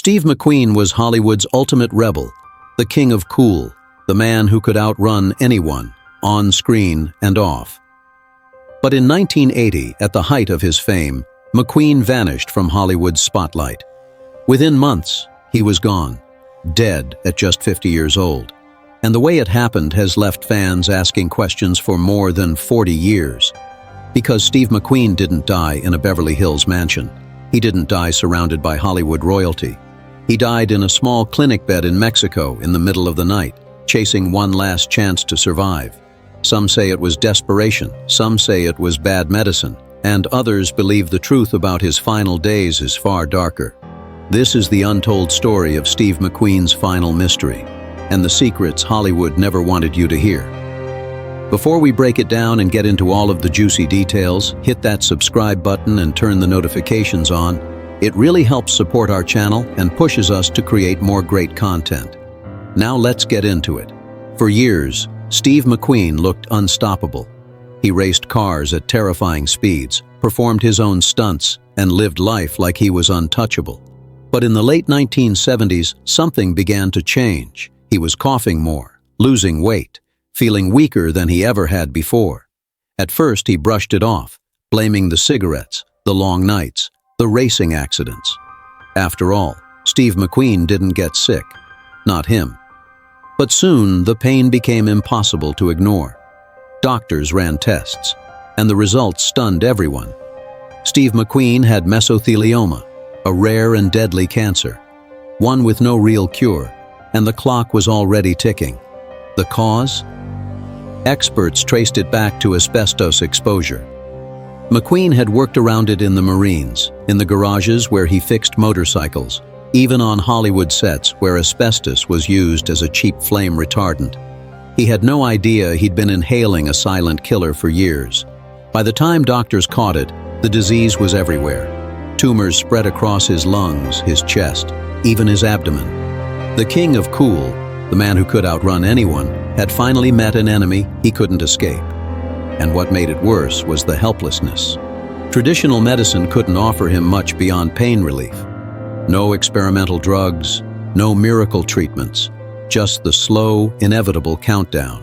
Steve McQueen was Hollywood's ultimate rebel, the king of cool, the man who could outrun anyone, on screen and off. But in 1980, at the height of his fame, McQueen vanished from Hollywood's spotlight. Within months, he was gone, dead at just 50 years old. And the way it happened has left fans asking questions for more than 40 years. Because Steve McQueen didn't die in a Beverly Hills mansion. He didn't die surrounded by Hollywood royalty. He died in a small clinic bed in Mexico in the middle of the night, chasing one last chance to survive. Some say it was desperation, some say it was bad medicine, and others believe the truth about his final days is far darker. This is the untold story of Steve McQueen's final mystery, and the secrets Hollywood never wanted you to hear. Before we break it down and get into all of the juicy details, hit that subscribe button and turn the notifications on. It really helps support our channel and pushes us to create more great content. Now let's get into it. For years, Steve McQueen looked unstoppable. He raced cars at terrifying speeds, performed his own stunts, and lived life like he was untouchable. But in the late 1970s, something began to change. He was coughing more, losing weight, feeling weaker than he ever had before. At first, he brushed it off, blaming the cigarettes, the long nights, the racing accidents. After all, Steve McQueen didn't get sick. Not him. But soon, the pain became impossible to ignore. Doctors ran tests, and the results stunned everyone. Steve McQueen had mesothelioma, a rare and deadly cancer, one with no real cure, and the clock was already ticking. The cause? Experts traced it back to asbestos exposure. McQueen had worked around it in the Marines, in the garages where he fixed motorcycles, even on Hollywood sets where asbestos was used as a cheap flame retardant. He had no idea he'd been inhaling a silent killer for years. By the time doctors caught it, the disease was everywhere. Tumors spread across his lungs, his chest, even his abdomen. The king of cool, the man who could outrun anyone, had finally met an enemy he couldn't escape. And what made it worse was the helplessness. Traditional medicine couldn't offer him much beyond pain relief. No experimental drugs, no miracle treatments, just the slow, inevitable countdown.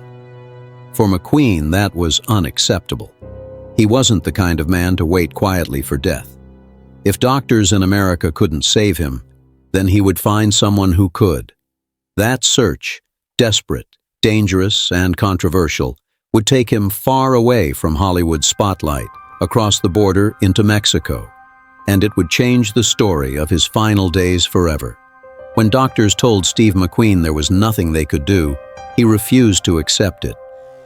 For McQueen, that was unacceptable. He wasn't the kind of man to wait quietly for death. If doctors in America couldn't save him, then he would find someone who could. That search, desperate, dangerous, and controversial, would take him far away from Hollywood's spotlight, across the border into Mexico, and it would change the story of his final days forever. When doctors told Steve McQueen there was nothing they could do, he refused to accept it.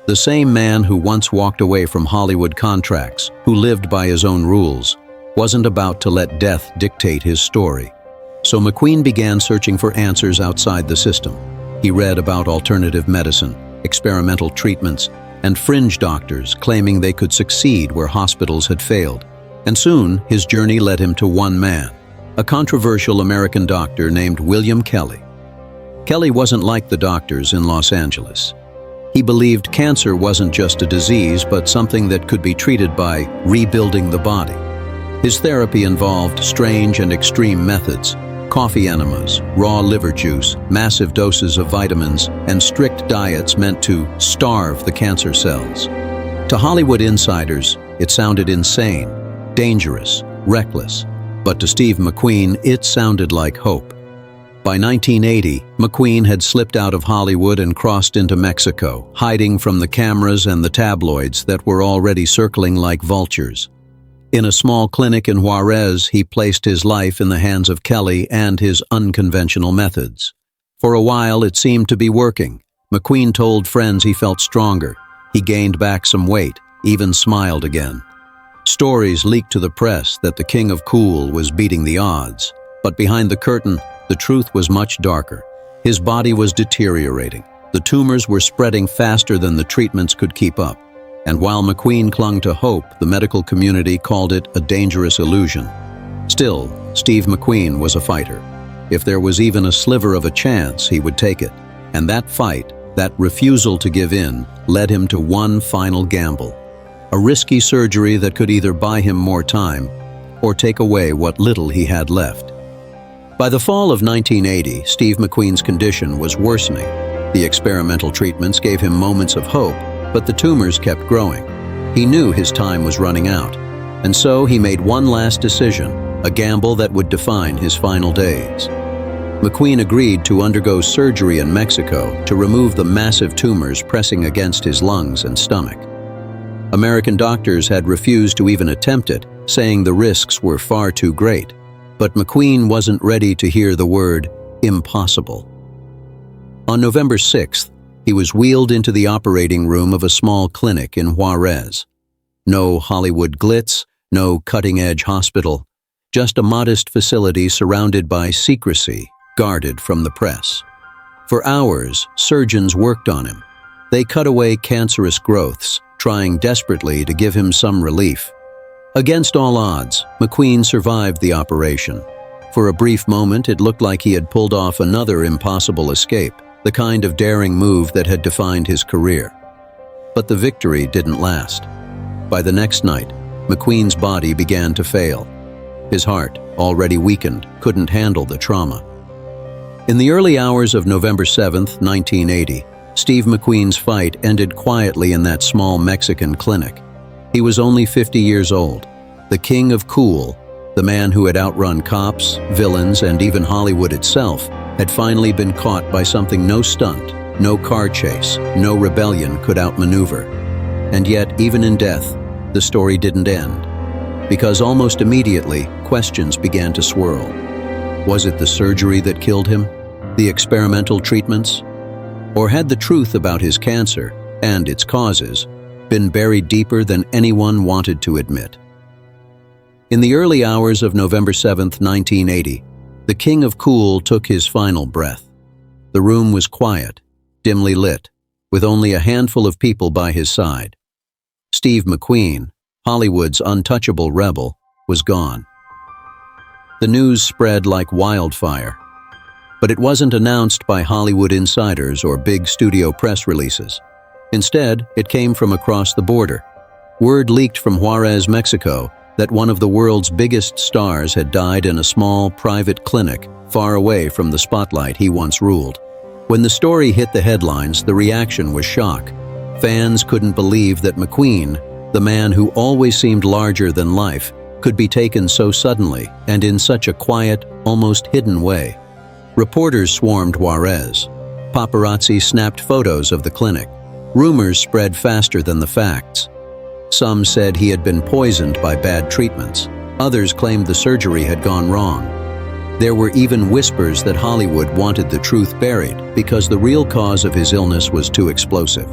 The same man who once walked away from Hollywood contracts, who lived by his own rules, wasn't about to let death dictate his story. So McQueen began searching for answers outside the system. He read about alternative medicine, experimental treatments, and fringe doctors claiming they could succeed where hospitals had failed. And soon, his journey led him to one man, a controversial American doctor named William Kelly. Kelly wasn't like the doctors in Los Angeles. He believed cancer wasn't just a disease, but something that could be treated by rebuilding the body. His therapy involved strange and extreme methods: coffee enemas, raw liver juice, massive doses of vitamins, and strict diets meant to starve the cancer cells. To Hollywood insiders, it sounded insane, dangerous, reckless, but to Steve McQueen, it sounded like hope. By 1980, McQueen had slipped out of Hollywood and crossed into Mexico, hiding from the cameras and the tabloids that were already circling like vultures. In a small clinic in Juarez, he placed his life in the hands of Kelly and his unconventional methods. For a while, it seemed to be working. McQueen told friends he felt stronger. He gained back some weight, even smiled again. Stories leaked to the press that the king of cool was beating the odds. But behind the curtain, the truth was much darker. His body was deteriorating. The tumors were spreading faster than the treatments could keep up. And while McQueen clung to hope, the medical community called it a dangerous illusion. Still, Steve McQueen was a fighter. If there was even a sliver of a chance, he would take it. And that fight, that refusal to give in, led him to one final gamble. A risky surgery that could either buy him more time or take away what little he had left. By the fall of 1980, Steve McQueen's condition was worsening. The experimental treatments gave him moments of hope, but the tumors kept growing. He knew his time was running out, and so he made one last decision, a gamble that would define his final days. McQueen agreed to undergo surgery in Mexico to remove the massive tumors pressing against his lungs and stomach. American doctors had refused to even attempt it, saying the risks were far too great. But McQueen wasn't ready to hear the word impossible. On November 6th, he was wheeled into the operating room of a small clinic in Juarez. No Hollywood glitz, no cutting-edge hospital, just a modest facility surrounded by secrecy, guarded from the press. For hours, surgeons worked on him. They cut away cancerous growths, trying desperately to give him some relief. Against all odds, McQueen survived the operation. For a brief moment, it looked like he had pulled off another impossible escape, the kind of daring move that had defined his career. But the victory didn't last. By the next night, McQueen's body began to fail. His heart, already weakened, couldn't handle the trauma. In the early hours of November 7th, 1980, Steve McQueen's fight ended quietly in that small Mexican clinic. He was only 50 years old, the king of cool, the man who had outrun cops, villains, and even Hollywood itself, had finally been caught by something no stunt, no car chase, no rebellion could outmaneuver. And yet, even in death, the story didn't end. Because almost immediately, questions began to swirl. Was it the surgery that killed him? The experimental treatments? Or had the truth about his cancer, and its causes, been buried deeper than anyone wanted to admit? In the early hours of November 7th, 1980, the King of Cool took his final breath. The room was quiet, dimly lit, with only a handful of people by his side. Steve McQueen, Hollywood's untouchable rebel, was gone. The news spread like wildfire, but it wasn't announced by Hollywood insiders or big studio press releases. Instead, it came from across the border. Word leaked from Juarez, Mexico, that one of the world's biggest stars had died in a small, private clinic far away from the spotlight he once ruled. When the story hit the headlines, the reaction was shock. Fans couldn't believe that McQueen, the man who always seemed larger than life, could be taken so suddenly and in such a quiet, almost hidden way. Reporters swarmed Juarez. Paparazzi snapped photos of the clinic. Rumors spread faster than the facts. Some said he had been poisoned by bad treatments. Others claimed the surgery had gone wrong. There were even whispers that Hollywood wanted the truth buried because the real cause of his illness was too explosive.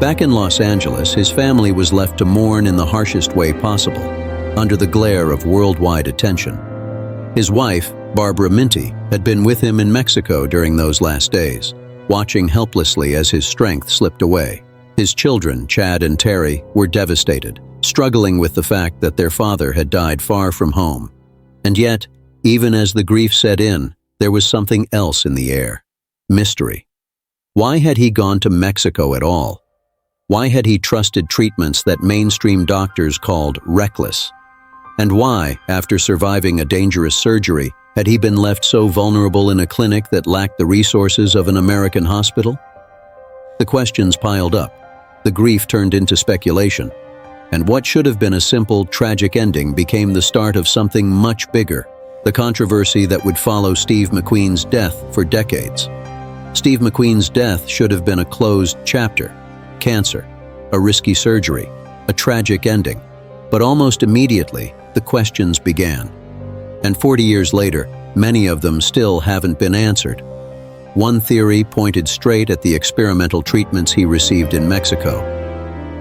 Back in Los Angeles, his family was left to mourn in the harshest way possible, under the glare of worldwide attention. His wife, Barbara Minty, had been with him in Mexico during those last days, watching helplessly as his strength slipped away. His children, Chad and Terry, were devastated, struggling with the fact that their father had died far from home. And yet, even as the grief set in, there was something else in the air: mystery. Why had he gone to Mexico at all? Why had he trusted treatments that mainstream doctors called reckless? And why, after surviving a dangerous surgery, had he been left so vulnerable in a clinic that lacked the resources of an American hospital? The questions piled up. The grief turned into speculation. And what should have been a simple, tragic ending became the start of something much bigger, the controversy that would follow Steve McQueen's death for decades. Steve McQueen's death should have been a closed chapter. Cancer, a risky surgery, a tragic ending. But almost immediately, the questions began. And 40 years later, many of them still haven't been answered. One theory pointed straight at the experimental treatments he received in Mexico.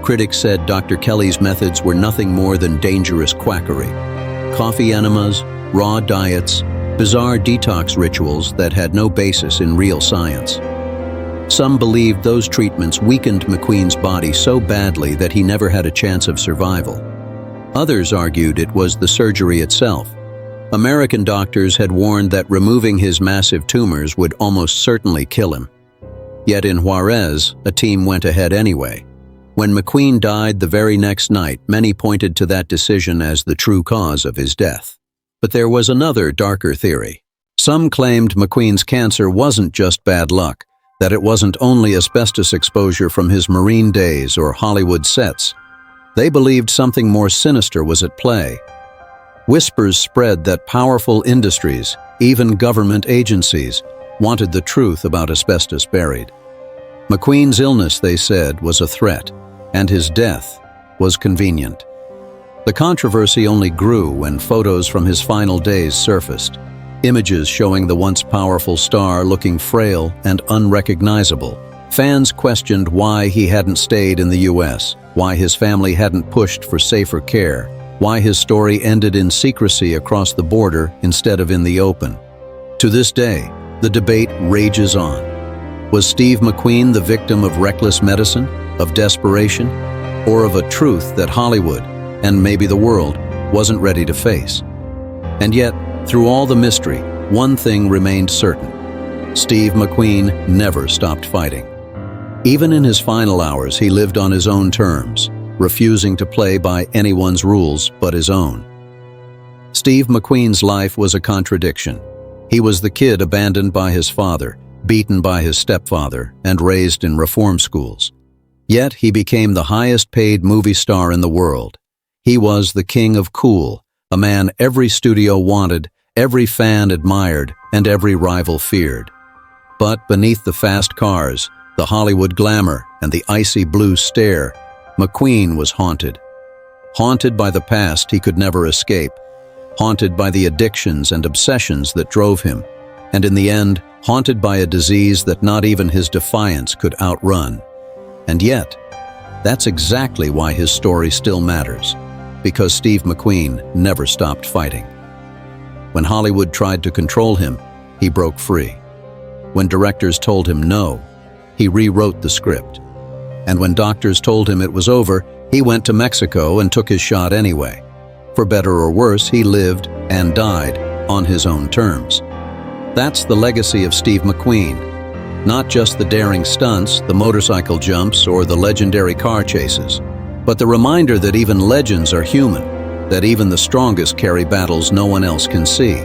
Critics said Dr. Kelly's methods were nothing more than dangerous quackery. Coffee enemas, raw diets, bizarre detox rituals that had no basis in real science. Some believed those treatments weakened McQueen's body so badly that he never had a chance of survival. Others argued it was the surgery itself. American doctors had warned that removing his massive tumors would almost certainly kill him. Yet in Juarez, a team went ahead anyway. When McQueen died the very next night, many pointed to that decision as the true cause of his death. But there was another, darker theory. Some claimed McQueen's cancer wasn't just bad luck, that it wasn't only asbestos exposure from his Marine days or Hollywood sets. They believed something more sinister was at play. Whispers spread that powerful industries, even government agencies, wanted the truth about asbestos buried. McQueen's illness, they said, was a threat, and his death was convenient. The controversy only grew when photos from his final days surfaced, images showing the once powerful star looking frail and unrecognizable. Fans questioned why he hadn't stayed in the U.S., why his family hadn't pushed for safer care, why his story ended in secrecy across the border instead of in the open. To this day, the debate rages on. Was Steve McQueen the victim of reckless medicine, of desperation, or of a truth that Hollywood, and maybe the world, wasn't ready to face? And yet, through all the mystery, one thing remained certain. Steve McQueen never stopped fighting. Even in his final hours, he lived on his own terms, refusing to play by anyone's rules but his own. Steve McQueen's life was a contradiction. He was the kid abandoned by his father, beaten by his stepfather, and raised in reform schools. Yet he became the highest-paid movie star in the world. He was the king of cool, a man every studio wanted, every fan admired, and every rival feared. But beneath the fast cars, the Hollywood glamour, and the icy blue stare, McQueen was haunted. Haunted by the past he could never escape, haunted by the addictions and obsessions that drove him, and in the end, haunted by a disease that not even his defiance could outrun. And yet, that's exactly why his story still matters, because Steve McQueen never stopped fighting. When Hollywood tried to control him, he broke free. When directors told him no, he rewrote the script. And when doctors told him it was over, he went to Mexico and took his shot anyway. For better or worse, he lived and died on his own terms. That's the legacy of Steve McQueen. Not just the daring stunts, the motorcycle jumps, or the legendary car chases, but the reminder that even legends are human, that even the strongest carry battles no one else can see.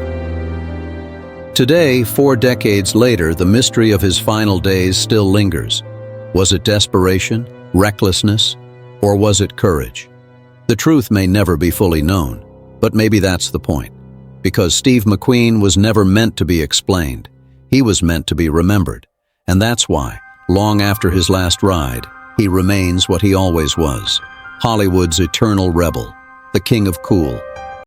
Today, 4 decades later, the mystery of his final days still lingers. Was it desperation, recklessness, or was it courage? The truth may never be fully known, but maybe that's the point. Because Steve McQueen was never meant to be explained. He was meant to be remembered. And that's why, long after his last ride, he remains what he always was: Hollywood's eternal rebel, the king of cool,